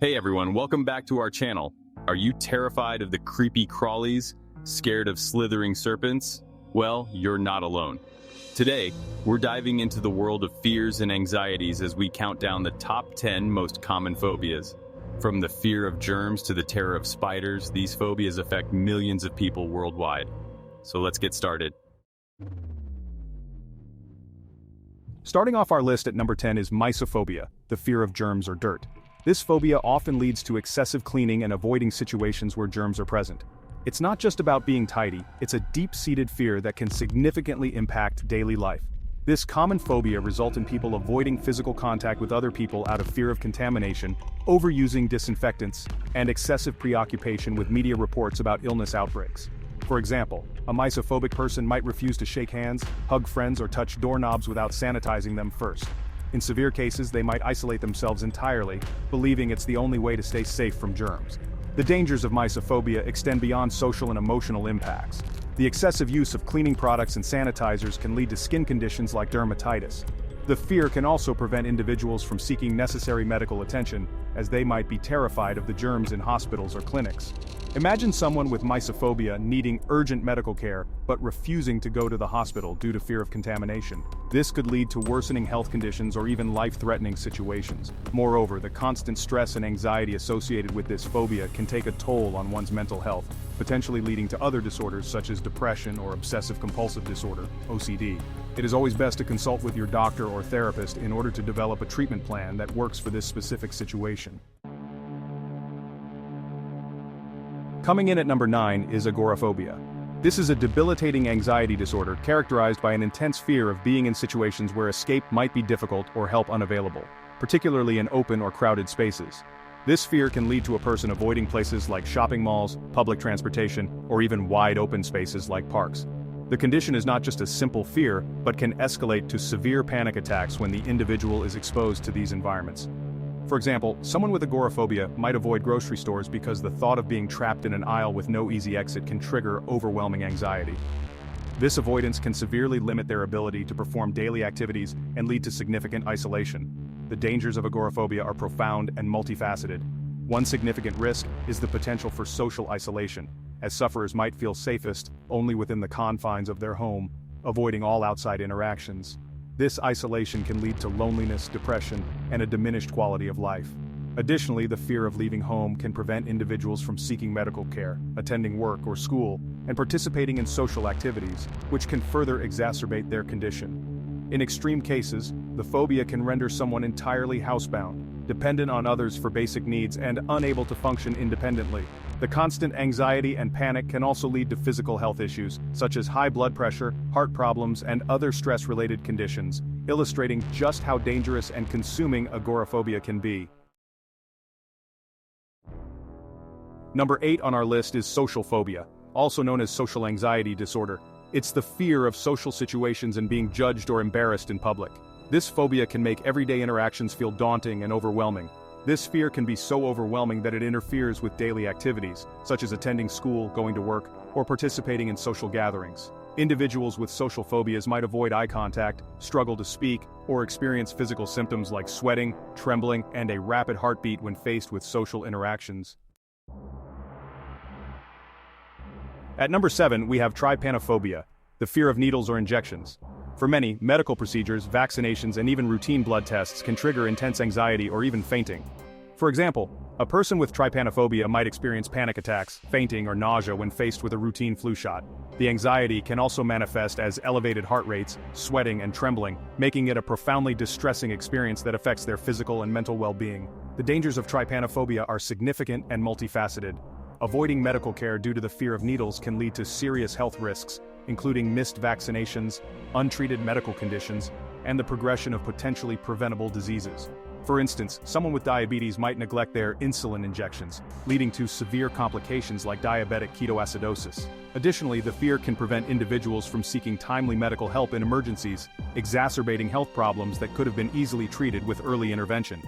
Hey everyone, welcome back to our channel. Are you terrified of the creepy crawlies? Scared of slithering serpents? Well, you're not alone. Today, we're diving into the world of fears and anxieties as we count down the top 10 most common phobias. From the fear of germs to the terror of spiders, these phobias affect millions of people worldwide. So let's get started. Starting off our list at number 10 is Misophobia, the fear of germs or dirt. This phobia often leads to excessive cleaning and avoiding situations where germs are present. It's not just about being tidy, it's a deep-seated fear that can significantly impact daily life. This common phobia results in people avoiding physical contact with other people out of fear of contamination, overusing disinfectants, and excessive preoccupation with media reports about illness outbreaks. For example, a misophobic person might refuse to shake hands, hug friends, or touch doorknobs without sanitizing them first. In severe cases, they might isolate themselves entirely, believing it's the only way to stay safe from germs. The dangers of misophobia extend beyond social and emotional impacts. The excessive use of cleaning products and sanitizers can lead to skin conditions like dermatitis. The fear can also prevent individuals from seeking necessary medical attention, as they might be terrified of the germs in hospitals or clinics. Imagine someone with misophobia needing urgent medical care, but refusing to go to the hospital due to fear of contamination. This could lead to worsening health conditions or even life-threatening situations. Moreover, the constant stress and anxiety associated with this phobia can take a toll on one's mental health, potentially leading to other disorders such as depression or obsessive-compulsive disorder, OCD. It is always best to consult with your doctor or therapist in order to develop a treatment plan that works for this specific situation. Coming in at number 9 is agoraphobia. This is a debilitating anxiety disorder characterized by an intense fear of being in situations where escape might be difficult or help unavailable, particularly in open or crowded spaces. This fear can lead to a person avoiding places like shopping malls, public transportation, or even wide open spaces like parks. The condition is not just a simple fear, but can escalate to severe panic attacks when the individual is exposed to these environments. For example, someone with agoraphobia might avoid grocery stores because the thought of being trapped in an aisle with no easy exit can trigger overwhelming anxiety. This avoidance can severely limit their ability to perform daily activities and lead to significant isolation. The dangers of agoraphobia are profound and multifaceted. One significant risk is the potential for social isolation, as sufferers might feel safest only within the confines of their home, avoiding all outside interactions. This isolation can lead to loneliness, depression, and a diminished quality of life. Additionally, the fear of leaving home can prevent individuals from seeking medical care, attending work or school, and participating in social activities, which can further exacerbate their condition. In extreme cases, the phobia can render someone entirely housebound, dependent on others for basic needs, and unable to function independently. The constant anxiety and panic can also lead to physical health issues, such as high blood pressure, heart problems, and other stress-related conditions, illustrating just how dangerous and consuming agoraphobia can be. Number 8 on our list is social phobia, also known as social anxiety disorder. It's the fear of social situations and being judged or embarrassed in public. This phobia can make everyday interactions feel daunting and overwhelming. This fear can be so overwhelming that it interferes with daily activities, such as attending school, going to work, or participating in social gatherings. Individuals with social phobias might avoid eye contact, struggle to speak, or experience physical symptoms like sweating, trembling, and a rapid heartbeat when faced with social interactions. At number 7, we have Tripanophobia, the fear of needles or injections. For many, medical procedures, vaccinations, and even routine blood tests can trigger intense anxiety or even fainting. For example, a person with trypanophobia might experience panic attacks, fainting, or nausea when faced with a routine flu shot. The anxiety can also manifest as elevated heart rates, sweating, and trembling, making it a profoundly distressing experience that affects their physical and mental well-being. The dangers of trypanophobia are significant and multifaceted. Avoiding medical care due to the fear of needles can lead to serious health risks, including missed vaccinations, untreated medical conditions, and the progression of potentially preventable diseases. For instance, someone with diabetes might neglect their insulin injections, leading to severe complications like diabetic ketoacidosis. Additionally, the fear can prevent individuals from seeking timely medical help in emergencies, exacerbating health problems that could have been easily treated with early intervention.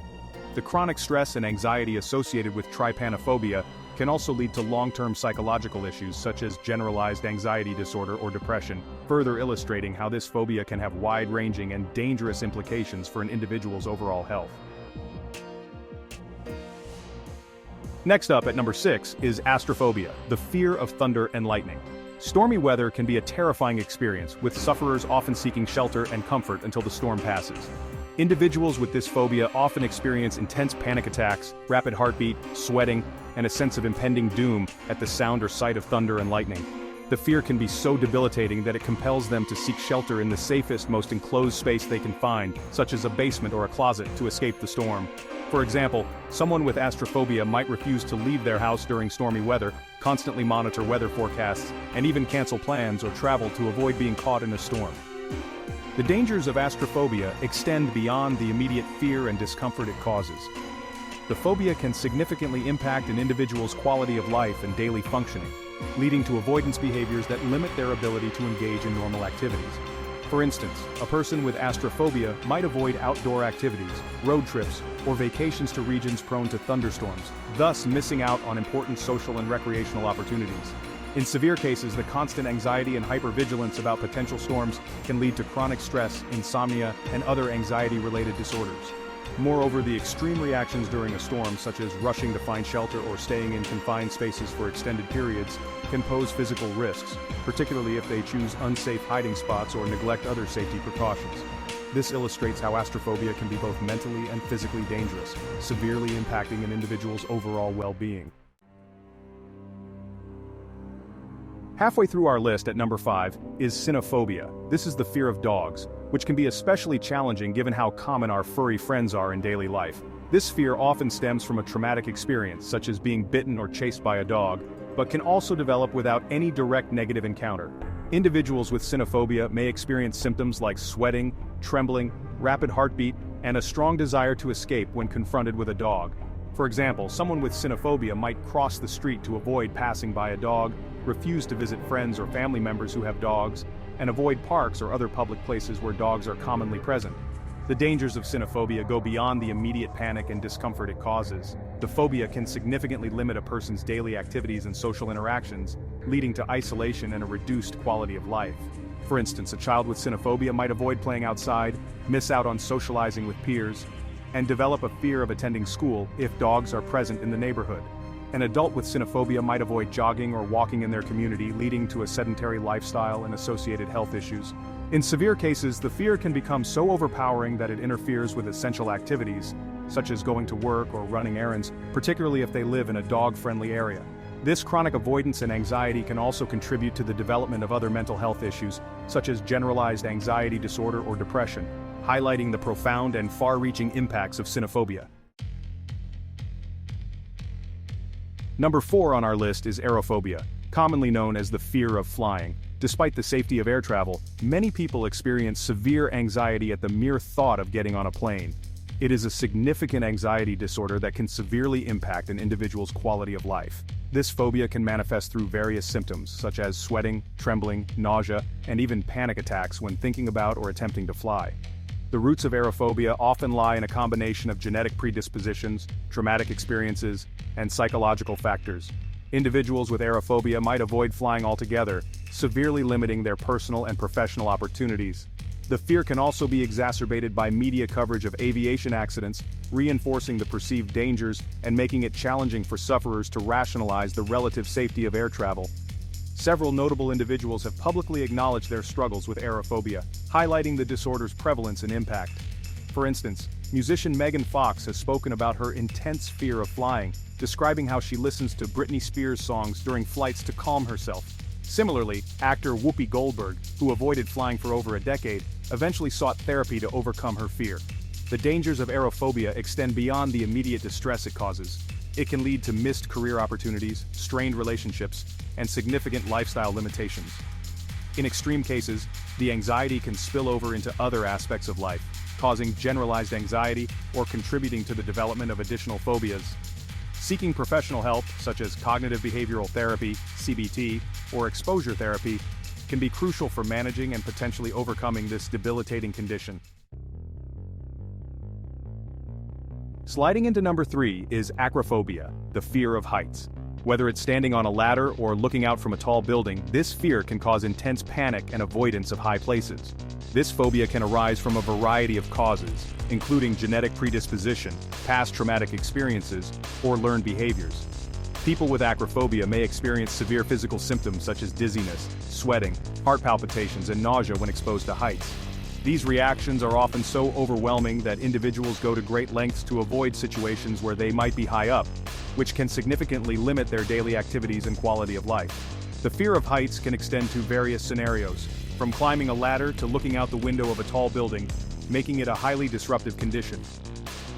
The chronic stress and anxiety associated with trypanophobia can also lead to long-term psychological issues such as generalized anxiety disorder or depression, further illustrating how this phobia can have wide-ranging and dangerous implications for an individual's overall health. Next up at number 6 is astrophobia, the fear of thunder and lightning. Stormy weather can be a terrifying experience, with sufferers often seeking shelter and comfort until the storm passes. Individuals with this phobia often experience intense panic attacks, rapid heartbeat, sweating, and a sense of impending doom at the sound or sight of thunder and lightning. The fear can be so debilitating that it compels them to seek shelter in the safest, most enclosed space they can find, such as a basement or a closet, to escape the storm. For example, someone with astrophobia might refuse to leave their house during stormy weather, constantly monitor weather forecasts, and even cancel plans or travel to avoid being caught in a storm. The dangers of astrophobia extend beyond the immediate fear and discomfort it causes. The phobia can significantly impact an individual's quality of life and daily functioning, leading to avoidance behaviors that limit their ability to engage in normal activities. For instance, a person with astrophobia might avoid outdoor activities, road trips, or vacations to regions prone to thunderstorms, thus missing out on important social and recreational opportunities. In severe cases, the constant anxiety and hypervigilance about potential storms can lead to chronic stress, insomnia, and other anxiety-related disorders. Moreover, the extreme reactions during a storm, such as rushing to find shelter or staying in confined spaces for extended periods, can pose physical risks, particularly if they choose unsafe hiding spots or neglect other safety precautions. This illustrates how astrophobia can be both mentally and physically dangerous, severely impacting an individual's overall well-being. Halfway through our list at number 5 is cynophobia. This is the fear of dogs, which can be especially challenging given how common our furry friends are in daily life. This fear often stems from a traumatic experience, such as being bitten or chased by a dog, but can also develop without any direct negative encounter. Individuals with cynophobia may experience symptoms like sweating, trembling, rapid heartbeat, and a strong desire to escape when confronted with a dog. For example, someone with cynophobia might cross the street to avoid passing by a dog, refuse to visit friends or family members who have dogs, and avoid parks or other public places where dogs are commonly present. The dangers of cynophobia go beyond the immediate panic and discomfort it causes. The phobia can significantly limit a person's daily activities and social interactions, leading to isolation and a reduced quality of life. For instance, a child with cynophobia might avoid playing outside, miss out on socializing with peers, and develop a fear of attending school if dogs are present in the neighborhood. An adult with cynophobia might avoid jogging or walking in their community, leading to a sedentary lifestyle and associated health issues. In severe cases, the fear can become so overpowering that it interferes with essential activities, such as going to work or running errands, particularly if they live in a dog-friendly area. This chronic avoidance and anxiety can also contribute to the development of other mental health issues, such as generalized anxiety disorder or depression, highlighting the profound and far-reaching impacts of cynophobia. Number 4 on our list is aerophobia, commonly known as the fear of flying. Despite the safety of air travel, many people experience severe anxiety at the mere thought of getting on a plane. It is a significant anxiety disorder that can severely impact an individual's quality of life. This phobia can manifest through various symptoms, such as sweating, trembling, nausea, and even panic attacks when thinking about or attempting to fly. The roots of aerophobia often lie in a combination of genetic predispositions, traumatic experiences, and psychological factors. Individuals with aerophobia might avoid flying altogether, severely limiting their personal and professional opportunities. The fear can also be exacerbated by media coverage of aviation accidents, reinforcing the perceived dangers and making it challenging for sufferers to rationalize the relative safety of air travel. Several notable individuals have publicly acknowledged their struggles with aerophobia, highlighting the disorder's prevalence and impact. For instance, musician Megan Fox has spoken about her intense fear of flying, describing how she listens to Britney Spears songs during flights to calm herself. Similarly, actor Whoopi Goldberg, who avoided flying for over a decade, eventually sought therapy to overcome her fear. The dangers of aerophobia extend beyond the immediate distress it causes. It can lead to missed career opportunities, strained relationships, and significant lifestyle limitations. In extreme cases, the anxiety can spill over into other aspects of life, causing generalized anxiety or contributing to the development of additional phobias. Seeking professional help, such as cognitive behavioral therapy, CBT, or exposure therapy, can be crucial for managing and potentially overcoming this debilitating condition. Sliding into number 3 is acrophobia, the fear of heights. Whether it's standing on a ladder or looking out from a tall building, this fear can cause intense panic and avoidance of high places. This phobia can arise from a variety of causes, including genetic predisposition, past traumatic experiences, or learned behaviors. People with acrophobia may experience severe physical symptoms such as dizziness, sweating, heart palpitations, and nausea when exposed to heights. These reactions are often so overwhelming that individuals go to great lengths to avoid situations where they might be high up, which can significantly limit their daily activities and quality of life. The fear of heights can extend to various scenarios, from climbing a ladder to looking out the window of a tall building, making it a highly disruptive condition.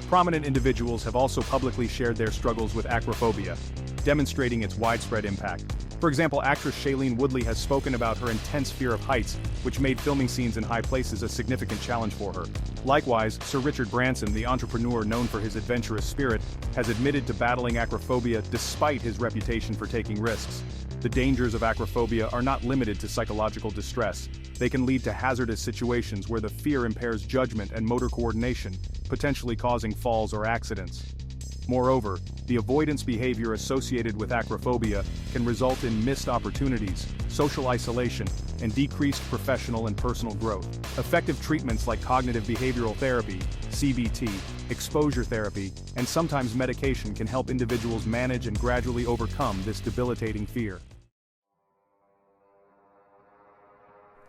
Prominent individuals have also publicly shared their struggles with acrophobia, demonstrating its widespread impact. For example, actress Shailene Woodley has spoken about her intense fear of heights, which made filming scenes in high places a significant challenge for her. Likewise, Sir Richard Branson, the entrepreneur known for his adventurous spirit, has admitted to battling acrophobia despite his reputation for taking risks. The dangers of acrophobia are not limited to psychological distress. They can lead to hazardous situations where the fear impairs judgment and motor coordination, potentially causing falls or accidents. Moreover, the avoidance behavior associated with acrophobia can result in missed opportunities, social isolation, and decreased professional and personal growth. Effective treatments like cognitive behavioral therapy, CBT, exposure therapy, and sometimes medication can help individuals manage and gradually overcome this debilitating fear.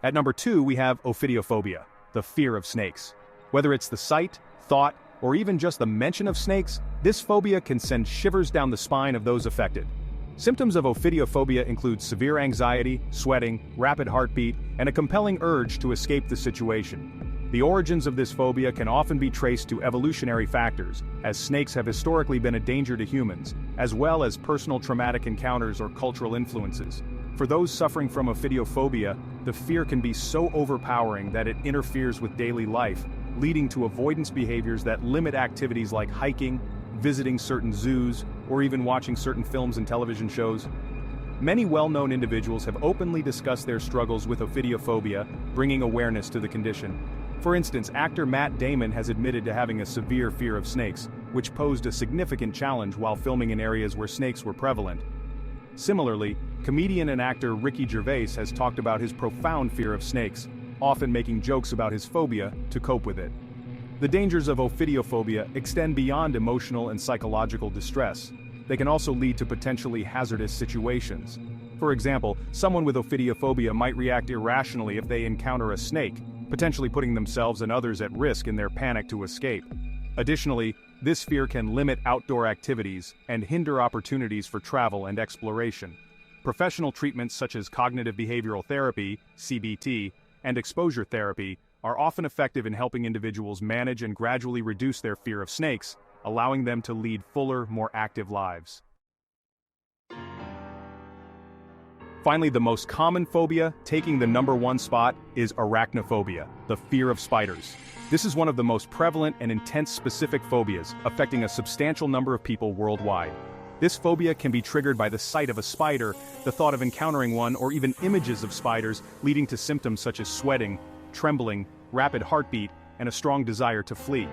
At number 2, we have ophidiophobia, the fear of snakes. Whether it's the sight, thought, or even just the mention of snakes, this phobia can send shivers down the spine of those affected. Symptoms of ophidiophobia include severe anxiety, sweating, rapid heartbeat, and a compelling urge to escape the situation. The origins of this phobia can often be traced to evolutionary factors, as snakes have historically been a danger to humans, as well as personal traumatic encounters or cultural influences. For those suffering from ophidiophobia, the fear can be so overpowering that it interferes with daily life, leading to avoidance behaviors that limit activities like hiking, visiting certain zoos, or even watching certain films and television shows. Many well-known individuals have openly discussed their struggles with ophidiophobia, bringing awareness to the condition. For instance, actor Matt Damon has admitted to having a severe fear of snakes, which posed a significant challenge while filming in areas where snakes were prevalent. Similarly, comedian and actor Ricky Gervais has talked about his profound fear of snakes, often making jokes about his phobia to cope with it. The dangers of ophidiophobia extend beyond emotional and psychological distress. They can also lead to potentially hazardous situations. For example, someone with ophidiophobia might react irrationally if they encounter a snake, potentially putting themselves and others at risk in their panic to escape. Additionally, this fear can limit outdoor activities and hinder opportunities for travel and exploration. Professional treatments such as cognitive behavioral therapy, CBT, and exposure therapy are often effective in helping individuals manage and gradually reduce their fear of snakes, allowing them to lead fuller, more active lives. Finally, the most common phobia, taking the number 1 spot, is arachnophobia, the fear of spiders. This is one of the most prevalent and intense specific phobias, affecting a substantial number of people worldwide. This phobia can be triggered by the sight of a spider, the thought of encountering one, or even images of spiders, leading to symptoms such as sweating, trembling, rapid heartbeat, and a strong desire to flee.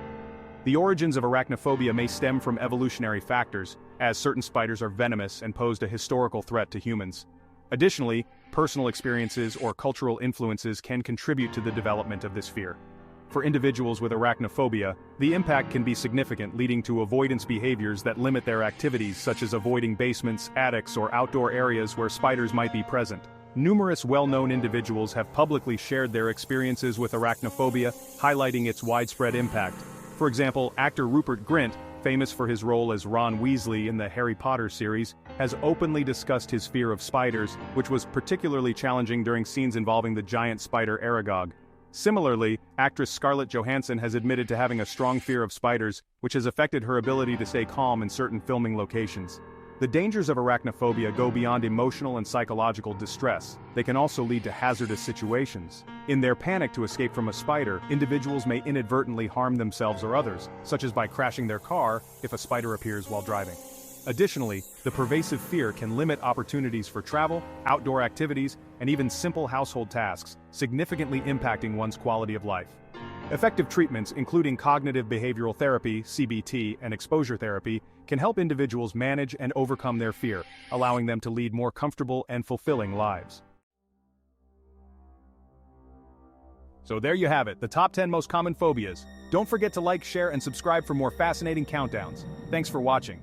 The origins of arachnophobia may stem from evolutionary factors, as certain spiders are venomous and posed a historical threat to humans. Additionally, personal experiences or cultural influences can contribute to the development of this fear. For individuals with arachnophobia, the impact can be significant, leading to avoidance behaviors that limit their activities, such as avoiding basements, attics, or outdoor areas where spiders might be present. Numerous well-known individuals have publicly shared their experiences with arachnophobia, highlighting its widespread impact. For example, actor Rupert Grint, famous for his role as Ron Weasley in the Harry Potter series, has openly discussed his fear of spiders, which was particularly challenging during scenes involving the giant spider Aragog. Similarly, actress Scarlett Johansson has admitted to having a strong fear of spiders, which has affected her ability to stay calm in certain filming locations. The dangers of arachnophobia go beyond emotional and psychological distress. They can also lead to hazardous situations. In their panic to escape from a spider, individuals may inadvertently harm themselves or others, such as by crashing their car if a spider appears while driving. Additionally, the pervasive fear can limit opportunities for travel, outdoor activities, and even simple household tasks, significantly impacting one's quality of life. Effective treatments, including cognitive behavioral therapy, CBT, and exposure therapy, can help individuals manage and overcome their fear, allowing them to lead more comfortable and fulfilling lives. So there you have it, the top 10 most common phobias. Don't forget to like, share, and subscribe for more fascinating countdowns. Thanks for watching.